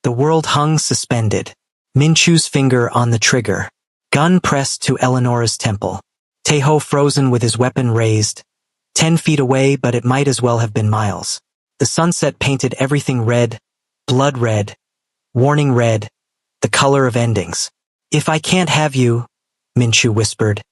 The world hung suspended. Minchu's finger on the trigger. Gun pressed to Eleonora's temple. Taeho frozen with his weapon raised. 10 feet away, but it might as well have been miles. The sunset painted everything red, blood red, warning red, the color of endings. If I can't have you, Minchu whispered.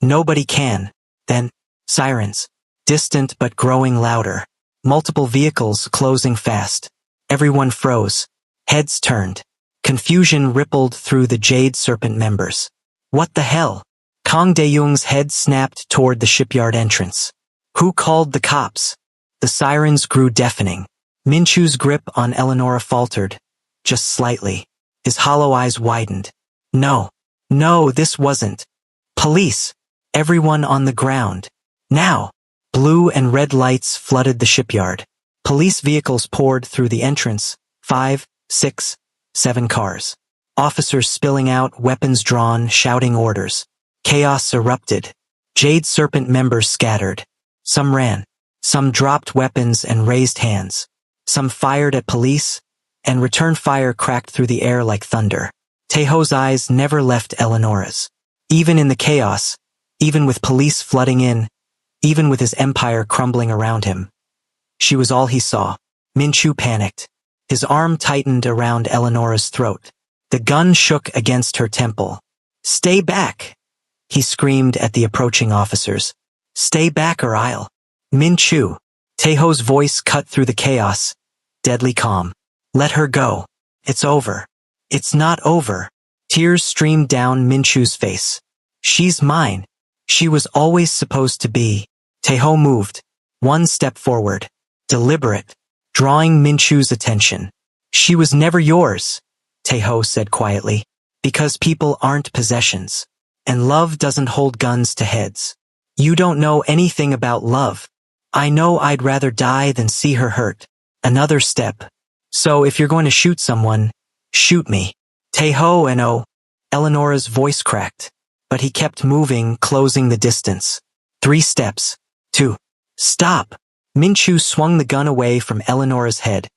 Nobody can. Then, sirens. Distant but growing louder. Multiple vehicles closing fast. Everyone froze. Heads turned. Confusion rippled through the Jade Serpent members. What the hell? Kang Dae-young's head snapped toward the shipyard entrance. Who called the cops? The sirens grew deafening. Minchu's grip on Eleonora faltered, just slightly. His hollow eyes widened. No, this wasn't. Police. Everyone on the ground. Now. Blue and red lights flooded the shipyard. Police vehicles poured through the entrance. 5, 6, 7 cars. Officers spilling out, weapons drawn, shouting orders. Chaos erupted. Jade Serpent members scattered. Some ran. Some dropped weapons and raised hands. Some fired at police, and return fire cracked through the air like thunder. Taeho's eyes never left Eleonora's. Even in the chaos, even with police flooding in, even with his empire crumbling around him. She was all he saw. Minchu panicked. His arm tightened around Eleonora's throat. The gun shook against her temple. Stay back! He screamed at the approaching officers. Stay back or I'll. Minchu. Taeho's voice cut through the chaos. Deadly calm. Let her go. It's over. It's not over. Tears streamed down Minchu's face. She's mine. She was always supposed to be. Taeho moved. One step forward. Deliberate. Drawing Minchu's attention. She was never yours, Taeho said quietly. Because people aren't possessions. And love doesn't hold guns to heads. You don't know anything about love. I know I'd rather die than see her hurt. Another step. So if you're going to shoot someone, shoot me. Taeho and Eleonora's voice cracked. But he kept moving, closing the distance. 3 steps. 2. Stop. Minchu swung the gun away from Eleonora's head,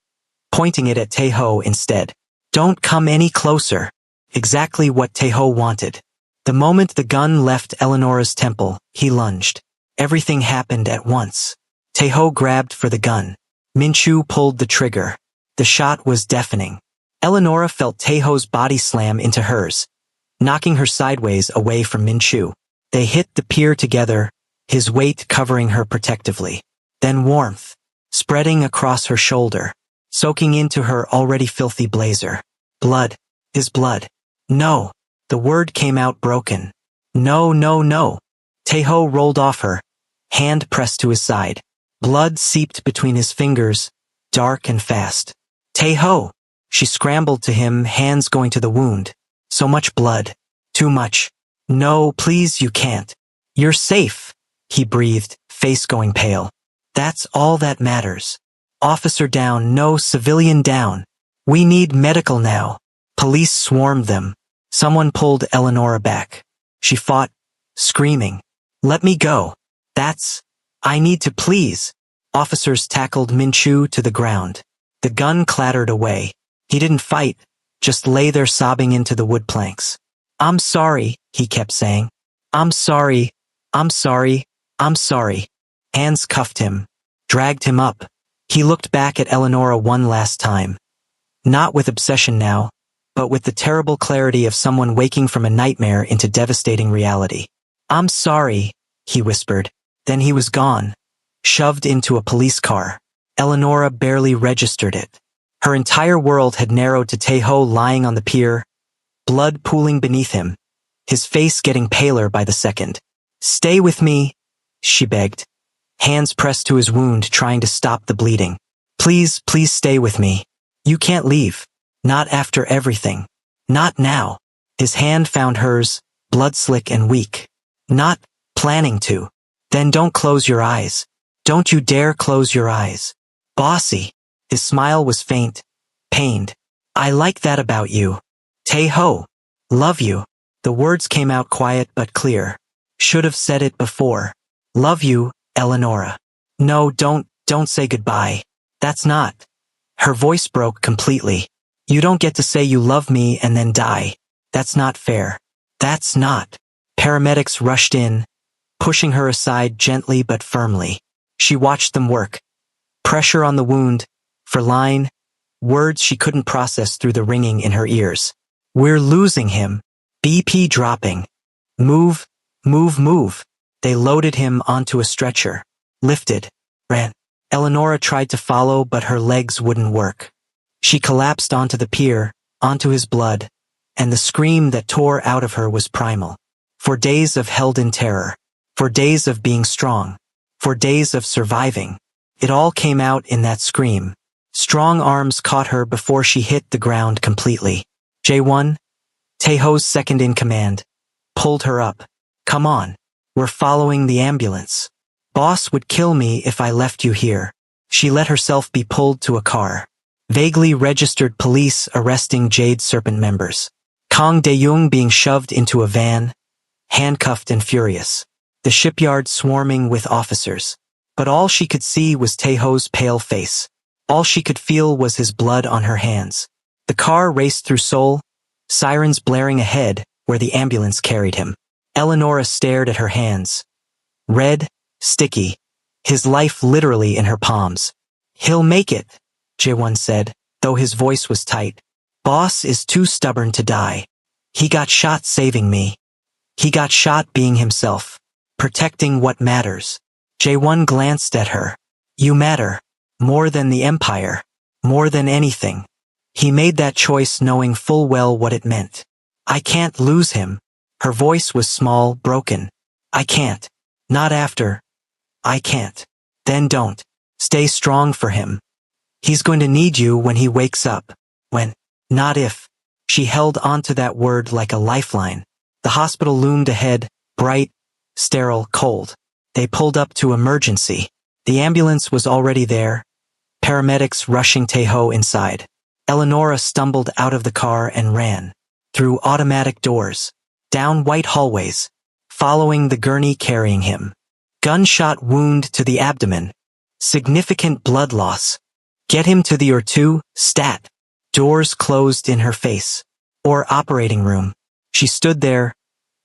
pointing it at Taeho instead. Don't come any closer. Exactly what Taeho wanted. The moment the gun left Eleonora's temple, he lunged. Everything happened at once. Taeho grabbed for the gun. Minchu pulled the trigger. The shot was deafening. Eleonora felt Taeho's body slam into hers, knocking her sideways away from Minchu. They hit the pier together, his weight covering her protectively. Then warmth, spreading across her shoulder, soaking into her already filthy blazer. Blood. His blood. No. The word came out broken. No. Taeho rolled off her, hand pressed to his side. Blood seeped between his fingers, dark and fast. Taeho! She scrambled to him, hands going to the wound. So much blood. Too much. No, please, you can't. You're safe, he breathed, face going pale. That's all that matters. Officer down, no civilian down. We need medical now. Police swarmed them. Someone pulled Eleonora back. She fought, screaming. Let me go. I need to please. Officers tackled Minchu to the ground. The gun clattered away. He didn't fight, just lay there sobbing into the wood planks. I'm sorry, he kept saying. I'm sorry. Hands cuffed him, dragged him up. He looked back at Eleonora one last time. Not with obsession now, but with the terrible clarity of someone waking from a nightmare into devastating reality. I'm sorry, he whispered. Then he was gone, shoved into a police car. Eleonora barely registered it. Her entire world had narrowed to Taeho lying on the pier, blood pooling beneath him, his face getting paler by the second. Stay with me, she begged, hands pressed to his wound trying to stop the bleeding. Please stay with me. You can't leave. Not after everything. Not now. His hand found hers, blood slick and weak. Not planning to. Then don't close your eyes. Don't you dare close your eyes. Bossy. His smile was faint, pained. I like that about you. Taeho. Love you. The words came out quiet but clear. Should have said it before. Love you, Eleonora. No, don't say goodbye. That's not. Her voice broke completely. You don't get to say you love me and then die. That's not fair. That's not. Paramedics rushed in, pushing her aside gently but firmly. She watched them work. Pressure on the wound, for line, words she couldn't process through the ringing in her ears. We're losing him. BP dropping. Move, move, move. They loaded him onto a stretcher. Lifted. Ran. Eleonora tried to follow, but her legs wouldn't work. She collapsed onto the pier, onto his blood, and the scream that tore out of her was primal. For days of held-in terror. For days of being strong. For days of surviving. It all came out in that scream. Strong arms caught her before she hit the ground completely. J1, Taeho's second-in-command, pulled her up. Come on. We're following the ambulance. Boss would kill me if I left you here. She let herself be pulled to a car. Vaguely registered police arresting Jade Serpent members. Kang Dae-young being shoved into a van, handcuffed and furious. The shipyard swarming with officers. But all she could see was Taeho's pale face. All she could feel was his blood on her hands. The car raced through Seoul, sirens blaring ahead where the ambulance carried him. Eleonora stared at her hands. Red, sticky, his life literally in her palms. He'll make it, Jaewon said, though his voice was tight. Boss is too stubborn to die. He got shot saving me. He got shot being himself, protecting what matters. Jaewon glanced at her. You matter. More than the empire. More than anything. He made that choice knowing full well what it meant. I can't lose him. Her voice was small, broken. I can't. Not after. I can't. Then don't. Stay strong for him. He's going to need you when he wakes up. When. Not if. She held onto that word like a lifeline. The hospital loomed ahead, bright, sterile, cold. They pulled up to emergency. The ambulance was already there. Paramedics rushing Taeho inside. Eleonora stumbled out of the car and ran. Through automatic doors. Down white hallways. Following the gurney carrying him. Gunshot wound to the abdomen. Significant blood loss. Get him to the OR2, stat. Doors closed in her face. Or operating room. She stood there,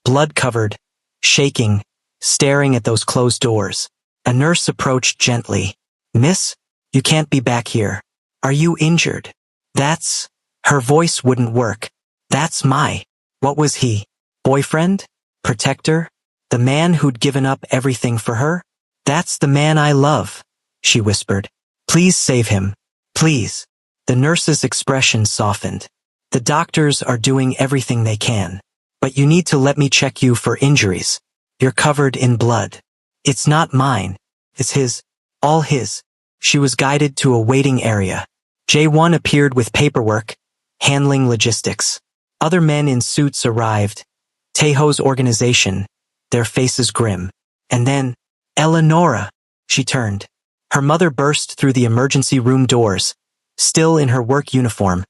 blood-covered, shaking, staring at those closed doors. A nurse approached gently. Miss, you can't be back here. Are you injured? That's... Her voice wouldn't work. That's my... What was he? Boyfriend? Protector? The man who'd given up everything for her? That's the man I love, she whispered. Please save him. Please. The nurse's expression softened. The doctors are doing everything they can. But you need to let me check you for injuries. You're covered in blood. It's not mine. It's his. All his. She was guided to a waiting area. J1 appeared with paperwork, handling logistics. Other men in suits arrived. Taeho's organization, their faces grim. And then, Eleonora. She turned. Her mother burst through the emergency room doors, still in her work uniform,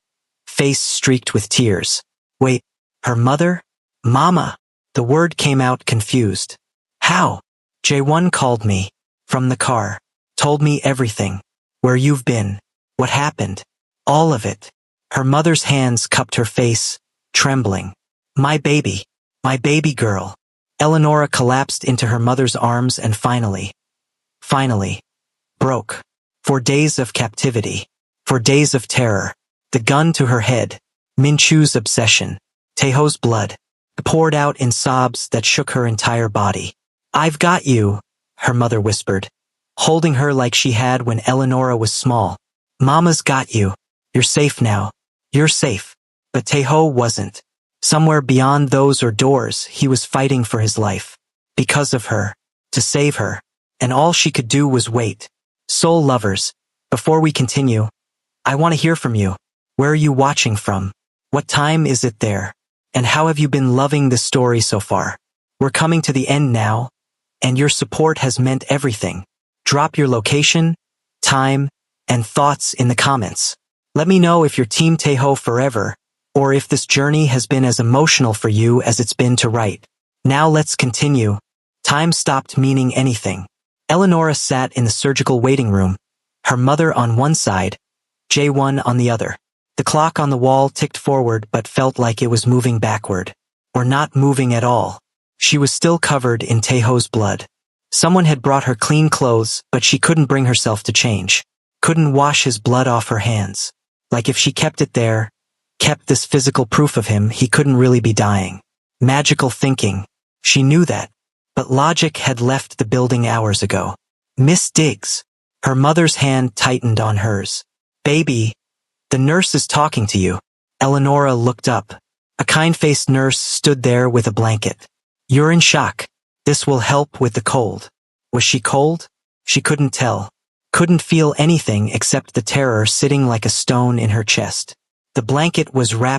face streaked with tears. Wait, her mother? Mama. The word came out confused. How? J1 called me. From the car. Told me everything. Where you've been. What happened. All of it. Her mother's hands cupped her face, trembling. My baby girl. Eleonora collapsed into her mother's arms and finally, broke. For days of captivity. For days of terror. The gun to her head. Minchu's obsession. Taeho's blood. Poured out in sobs that shook her entire body. I've got you, her mother whispered, holding her like she had when Eleonora was small. Mama's got you. You're safe now. You're safe. But Taeho wasn't. Somewhere beyond those doors, he was fighting for his life. Because of her. To save her. And all she could do was wait. Soul lovers, before we continue, I want to hear from you. Where are you watching from? What time is it there? And how have you been loving this story so far? We're coming to the end now, and your support has meant everything. Drop your location, time, and thoughts in the comments. Let me know if you're Team Taeho forever, or if this journey has been as emotional for you as it's been to write. Now let's continue. Time stopped meaning anything. Eleonora sat in the surgical waiting room, her mother on one side, J1 on the other. The clock on the wall ticked forward but felt like it was moving backward. Or not moving at all. She was still covered in Taeho's blood. Someone had brought her clean clothes, but she couldn't bring herself to change. Couldn't wash his blood off her hands. Like if she kept it there, kept this physical proof of him, he couldn't really be dying. Magical thinking. She knew that. But logic had left the building hours ago. Miss Diggs. Her mother's hand tightened on hers. Baby, the nurse is talking to you. Eleonora looked up. A kind-faced nurse stood there with a blanket. You're in shock. This will help with the cold. Was she cold? She couldn't tell. Couldn't feel anything except the terror sitting like a stone in her chest. The blanket was wrapped